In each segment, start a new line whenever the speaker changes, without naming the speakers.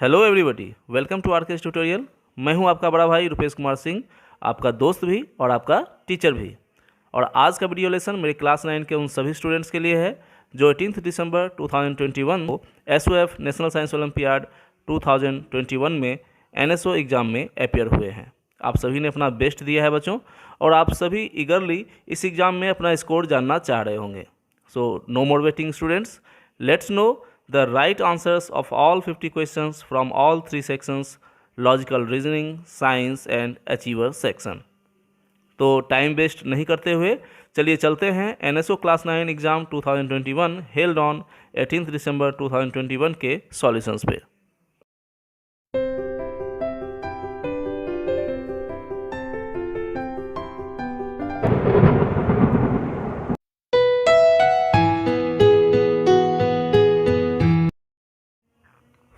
Hello everybody, welcome to RKS tutorial. मैं हूं आपका बड़ा भाई रुपेश कुमार सिंह, आपका दोस्त भी और आपका टीचर भी। और आज का वीडियो लेसन मेरे क्लास 9 के उन सभी स्टूडेंट्स के लिए है जो 18 दिसंबर 2021 को एसओएफ नेशनल साइंस ओलंपियाड 2021 में एनएसओ एग्ज़ाम में अपेयर हुए हैं। आप सभी ने अपना बेस्ट दिया है बच्चों, और आप सभी ईगरली इस एग्ज़ाम में अपना स्कोर जानना चाह रहे होंगे। So no more waiting students, let's know the right answers of all 50 questions from all 3 sections: logical reasoning, science and achiever section। तो टाइम वेस्ट नहीं करते हुए चलिए चलते हैं NSO class 9 exam 2021 held on 18 दिसंबर 2021 के सॉल्यूशंस पे।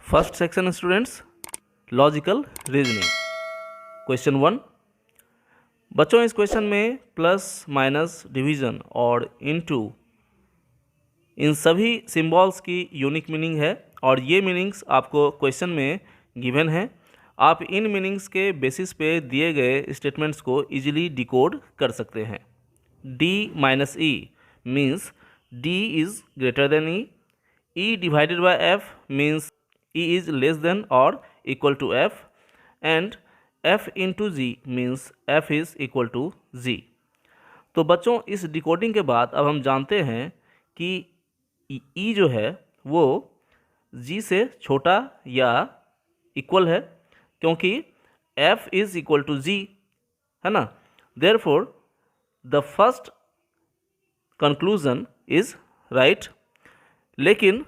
First section students, logical reasoning. Question 1 बच्चों, इस क्वेश्चन में प्लस माइनस डिवीज़न और इनटू इन सभी सिंबल्स की यूनिक मीनिंग है, और ये मीनिंग्स आपको क्वेश्चन में गिवन है। आप इन मीनिंग्स के बेसिस पे दिए गए स्टेटमेंट्स को इजीली डिकोड कर सकते हैं। D minus E means D is greater than E. E divided by F means E is less than or equal to F, and F into G means F is equal to G। तो बच्चों, इस decoding के बाद अब हम जानते हैं कि E जो है वो G से छोटा या इक्वल है, क्योंकि F is equal to G है ना। Therefore the first conclusion is right। लेकिन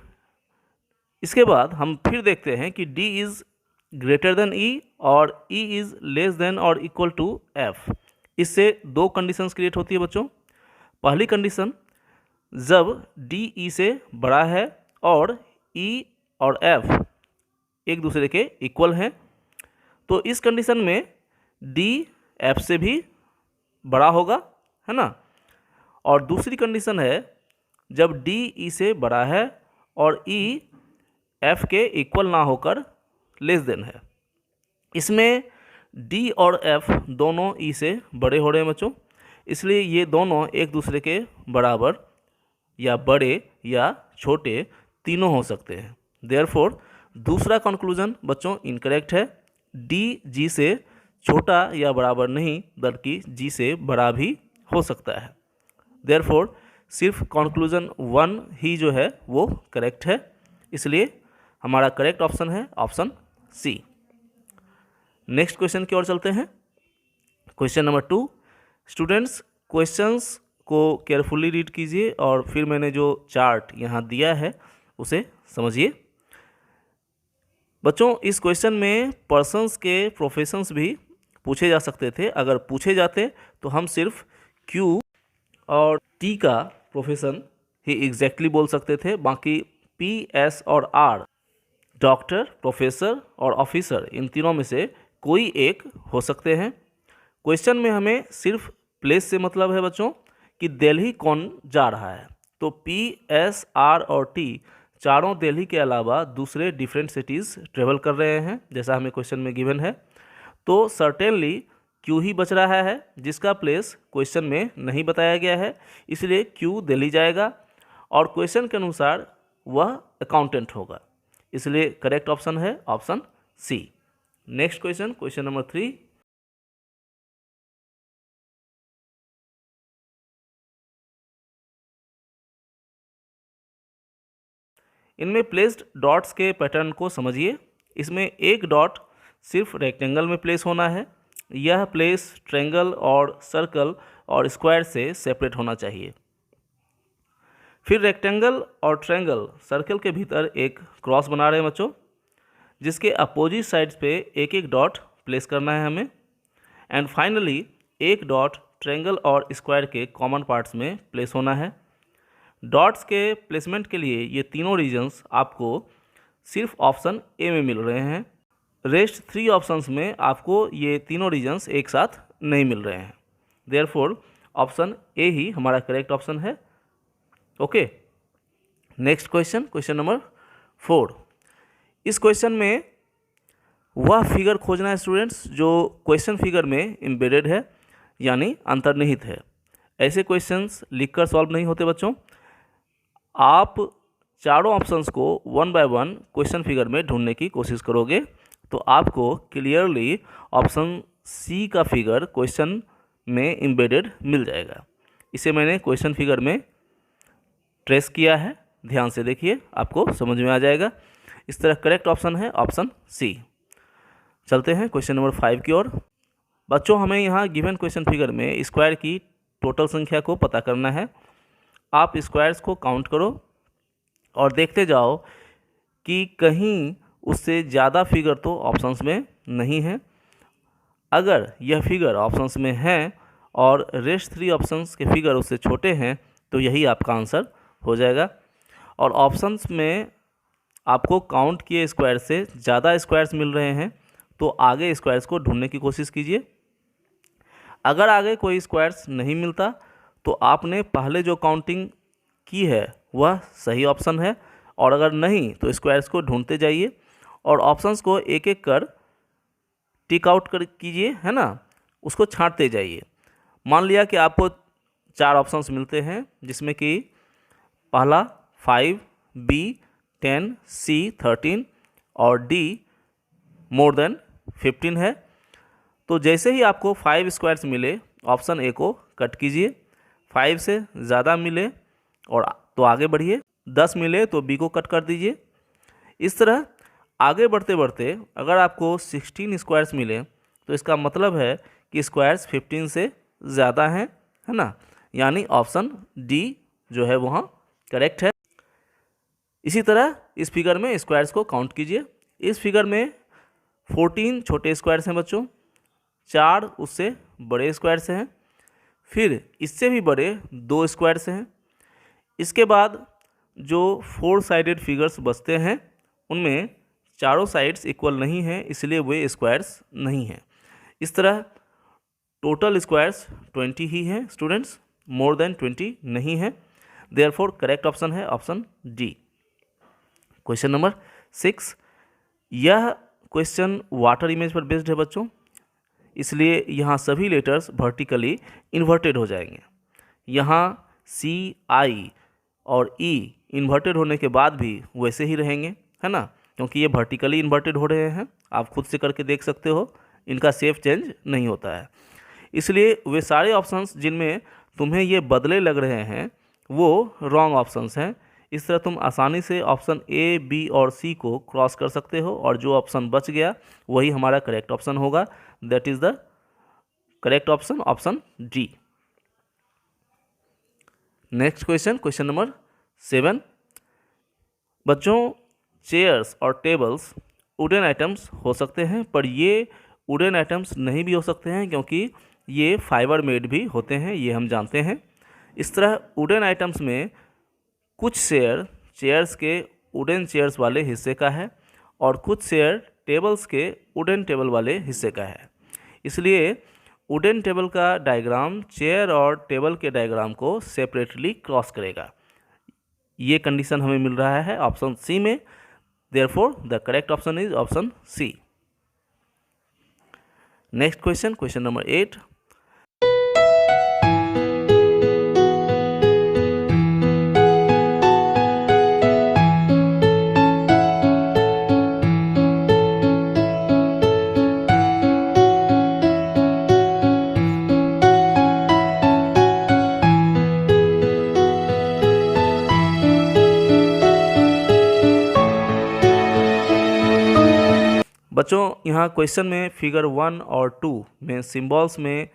इसके बाद हम फिर देखते हैं कि D is greater than E और E इज़ लेस देन और इक्वल टू F। इससे दो कंडीशंस क्रिएट होती है बच्चों। पहली कंडीशन, जब D E से बड़ा है और E और F एक दूसरे के इक्वल हैं, तो इस कंडीशन में D F से भी बड़ा होगा, है ना। और दूसरी कंडीशन है जब D E से बड़ा है और E F के इक्वल ना होकर लेस देन है। इसमें D और F दोनों E से बड़े हो रहे हैं बच्चों, इसलिए ये दोनों एक दूसरे के बराबर या बड़े या छोटे तीनों हो सकते हैं। देयरफॉर दूसरा कंक्लूजन बच्चों इनकरेक्ट है। D G से छोटा या बराबर नहीं बल्कि G से बड़ा भी हो सकता है। देयरफॉर सिर्फ कंक्लूजन 1 ही जो है वो करेक्ट है, इसलिए हमारा करेक्ट ऑप्शन है ऑप्शन सी। नेक्स्ट क्वेश्चन की ओर चलते हैं। क्वेश्चन नंबर 2 स्टूडेंट्स, क्वेश्चंस को केयरफुली रीड कीजिए और फिर मैंने जो चार्ट यहाँ दिया है उसे समझिए। बच्चों, इस क्वेश्चन में पर्सन्स के प्रोफेशंस भी पूछे जा सकते थे। अगर पूछे जाते तो हम सिर्फ Q और T का प्रोफेशन ही एग्जैक्टली बोल सकते थे, बाकी P, S और R डॉक्टर, प्रोफेसर और ऑफिसर इन तीनों में से कोई एक हो सकते हैं। क्वेश्चन में हमें सिर्फ प्लेस से मतलब है बच्चों कि दिल्ली कौन जा रहा है, तो P, S, R और T चारों दिल्ली के अलावा दूसरे डिफरेंट सिटीज़ ट्रेवल कर रहे हैं, जैसा हमें क्वेश्चन में गिवन है। तो सर्टेनली Q ही बच रहा है जिसका प्लेस क्वेश्चन में नहीं बताया गया है, इसलिए Q दिल्ली जाएगा और क्वेश्चन के अनुसार वह अकाउंटेंट होगा, इसलिए करेक्ट ऑप्शन है option C. Next question, question number 3। इनमें प्लेस्ड डॉट्स के पैटर्न को समझिए। इसमें एक डॉट सिर्फ रेक्टेंगल में प्लेस होना है, यह प्लेस ट्रायंगल और सर्कल और स्क्वायर से सेपरेट होना चाहिए। फिर रेक्टेंगल और ट्रायंगल सर्कल के भीतर एक क्रॉस बना रहे हैं बच्चों, जिसके अपोजिट साइड्स पे एक एक डॉट प्लेस करना है हमें। एंड फाइनली एक डॉट ट्रायंगल और स्क्वायर के कॉमन पार्ट्स में प्लेस होना है। डॉट्स के प्लेसमेंट के लिए ये तीनों रीजन्स आपको सिर्फ ऑप्शन ए में मिल रहे हैं। रेस्ट 3 ऑप्शंस में आपको ये तीनों रीजन्स एक साथ नहीं मिल रहे हैं। देयरफॉर ऑप्शन ए ही हमारा करेक्ट ऑप्शन है। Okay, next question, question number 4। इस क्वेश्चन में वह फिगर खोजना है स्टूडेंट्स जो क्वेश्चन फिगर में एम्बेडेड है, यानी अंतर्निहित है। ऐसे क्वेश्चंस लिखकर सॉल्व नहीं होते बच्चों। आप चारों ऑप्शंस को one by one question figure में ढूंढने की कोशिश करोगे तो आपको क्लियरली ऑप्शन सी का फिगर क्वेश्चन में एम्बेडेड मिल जाएगा। इसे मैंने क्वेश्चन फिगर में ट्रेस किया है, ध्यान से देखिए, आपको समझ में आ जाएगा। इस तरह करेक्ट ऑप्शन है ऑप्शन सी। चलते हैं क्वेश्चन नंबर 5 की ओर। बच्चों, हमें यहाँ गिवन क्वेश्चन फिगर में स्क्वायर की टोटल संख्या को पता करना है। आप स्क्वायर्स को काउंट करो और देखते जाओ कि कहीं उससे ज़्यादा फिगर तो ऑप्शंस में नहीं है। अगर यह फिगर ऑप्शंस में है और रेस्ट 3 ऑप्शंस के फिगर उससे छोटे हैं तो यही आपका आंसर हो जाएगा। और ऑप्शंस में आपको काउंट किए स्क्वायर से ज़्यादा स्क्वायर्स मिल रहे हैं तो आगे स्क्वायर्स को ढूंढने की कोशिश कीजिए। अगर आगे कोई स्क्वायर्स नहीं मिलता तो आपने पहले जो काउंटिंग की है वह सही ऑप्शन है, और अगर नहीं तो स्क्वायर्स को ढूंढते जाइए और ऑप्शंस को एक एक कर टिक आउट कर कीजिए, है ना, उसको छांटते जाइए। मान लिया कि आपको 4 ऑप्शंस मिलते हैं जिसमें कि पहला 5, B 10, C 13 और D मोर देन 15 है। तो जैसे ही आपको 5 स्क्वायर्स मिले ऑप्शन ए को कट कीजिए, 5 से ज़्यादा मिले और तो आगे बढ़िए, 10 मिले तो बी को कट कर दीजिए। इस तरह आगे बढ़ते बढ़ते अगर आपको 16 स्क्वायर्स मिले तो इसका मतलब है कि स्क्वायर्स 15 से ज़्यादा हैं, है ना, यानी ऑप्शन डी जो है वहाँ करेक्ट है। इसी तरह इस फिगर में स्क्वायर्स को काउंट कीजिए। इस फिगर में 14 छोटे स्क्वायर्स हैं बच्चों, 4 उससे बड़े स्क्वायर्स हैं, फिर इससे भी बड़े 2 स्क्वायर्स हैं। इसके बाद जो 4 साइडेड फिगर्स बचते हैं उनमें चारों साइड्स इक्वल नहीं हैं, इसलिए वे स्क्वायर्स नहीं हैं। इस तरह टोटल स्क्वायर्स 20 ही हैं स्टूडेंट्स, मोर देन 20 नहीं है। देयरफॉर करेक्ट ऑप्शन है ऑप्शन डी। क्वेश्चन नंबर 6, यह क्वेश्चन वाटर इमेज पर बेस्ड है बच्चों, इसलिए यहाँ सभी लेटर्स वर्टिकली इन्वर्टेड हो जाएंगे। यहाँ सी, आई और ई इन्वर्टेड होने के बाद भी वैसे ही रहेंगे, है ना, क्योंकि ये वर्टिकली इन्वर्टेड हो रहे हैं। आप खुद से करके देख सकते हो, इनका शेप चेंज नहीं होता है। इसलिए वे सारे ऑप्शंस जिनमें तुम्हें ये बदले लग रहे हैं वो रॉन्ग ऑप्शंस हैं। इस तरह तुम आसानी से ऑप्शन ए, बी और सी को क्रॉस कर सकते हो और जो ऑप्शन बच गया वही हमारा करेक्ट ऑप्शन होगा। That is the correct option option D. Next question, question number 7। बच्चों, चेयर्स और टेबल्स वुडन आइटम्स हो सकते हैं, पर ये वुडन आइटम्स नहीं भी हो सकते हैं क्योंकि ये फाइबर मेड भी होते हैं, ये हम जानते हैं। इस तरह वुडन आइटम्स में कुछ शेयर चेयर्स के वुडन चेयर्स वाले हिस्से का है और कुछ शेयर टेबल्स के वुडन टेबल वाले हिस्से का है। इसलिए वुडन टेबल का डायग्राम चेयर और टेबल के डायग्राम को सेपरेटली क्रॉस करेगा। ये कंडीशन हमें मिल रहा है ऑप्शन सी में। Therefore the correct option is option C. Next question, question number 8। बच्चों, यहाँ क्वेश्चन में फिगर 1 और 2 में सिंबल्स में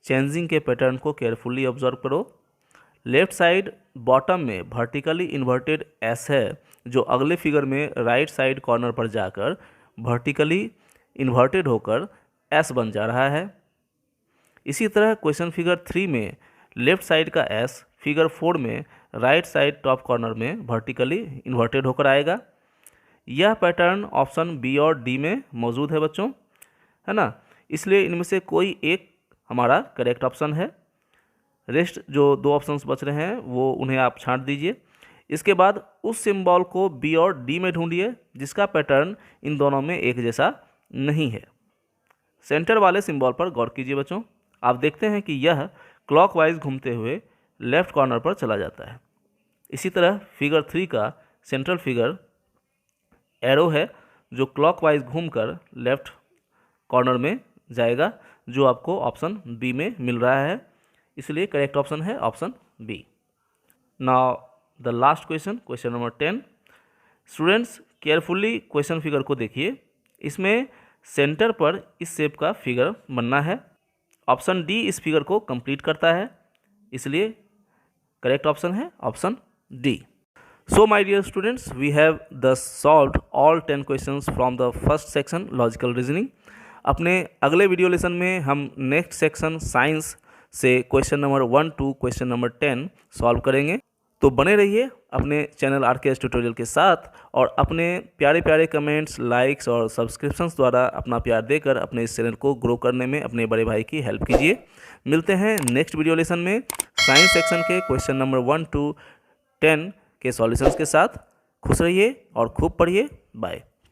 चेंजिंग के पैटर्न को केयरफुली ऑब्जर्व करो। लेफ्ट साइड बॉटम में वर्टिकली इन्वर्टेड एस है जो अगले फिगर में राइट साइड कॉर्नर पर जाकर वर्टिकली इन्वर्टेड होकर एस बन जा रहा है। इसी तरह क्वेश्चन फिगर 3 में लेफ्ट साइड का एस फिगर 4 में राइट साइड टॉप कॉर्नर में वर्टिकली इन्वर्टेड होकर आएगा। यह पैटर्न ऑप्शन बी और डी में मौजूद है बच्चों, है ना, इसलिए इनमें से कोई एक हमारा करेक्ट ऑप्शन है। रेस्ट जो 2 ऑप्शंस बच रहे हैं वो उन्हें आप छांट दीजिए। इसके बाद उस सिंबल को बी और डी में ढूंढिए जिसका पैटर्न इन दोनों में एक जैसा नहीं है। सेंटर वाले सिंबल पर गौर कीजिए बच्चों, आप देखते हैं कि यह क्लॉकवाइज घूमते हुए लेफ्ट कॉर्नर पर चला जाता है। इसी तरह फिगर 3 का सेंट्रल फिगर एरो है जो क्लॉकवाइज घूमकर लेफ्ट कॉर्नर में जाएगा, जो आपको ऑप्शन बी में मिल रहा है, इसलिए करेक्ट ऑप्शन है option B. Now the last question, question number 10। Students carefully question figure को देखिए, इसमें सेंटर पर इस शेप का फिगर बनना है। ऑप्शन डी इस फिगर को कंप्लीट करता है, इसलिए करेक्ट ऑप्शन है option D. So my dear students, we have thus solved all 10 questions from the first section logical reasoning. अपने अगले वीडियो लेसन में हम नेक्स्ट सेक्शन साइंस से question number 1 to question number 10 solve करेंगे। तो बने रहिए अपने चैनल RKS ट्यूटोरियल के साथ और अपने प्यारे प्यारे कमेंट्स, लाइक्स और सब्सक्रिप्शंस द्वारा अपना प्यार देकर अपने इस चैनल को ग्रो करने में अपने बड़े भाई की हेल्प कीजिए। मिलते हैं नेक्स्ट वीडियो लेसन में साइंस सेक्शन के क्वेश्चन नंबर 1 to 10 के सॉल्यूशंस के साथ। खुश रहिए और खूब पढ़िए। बाय।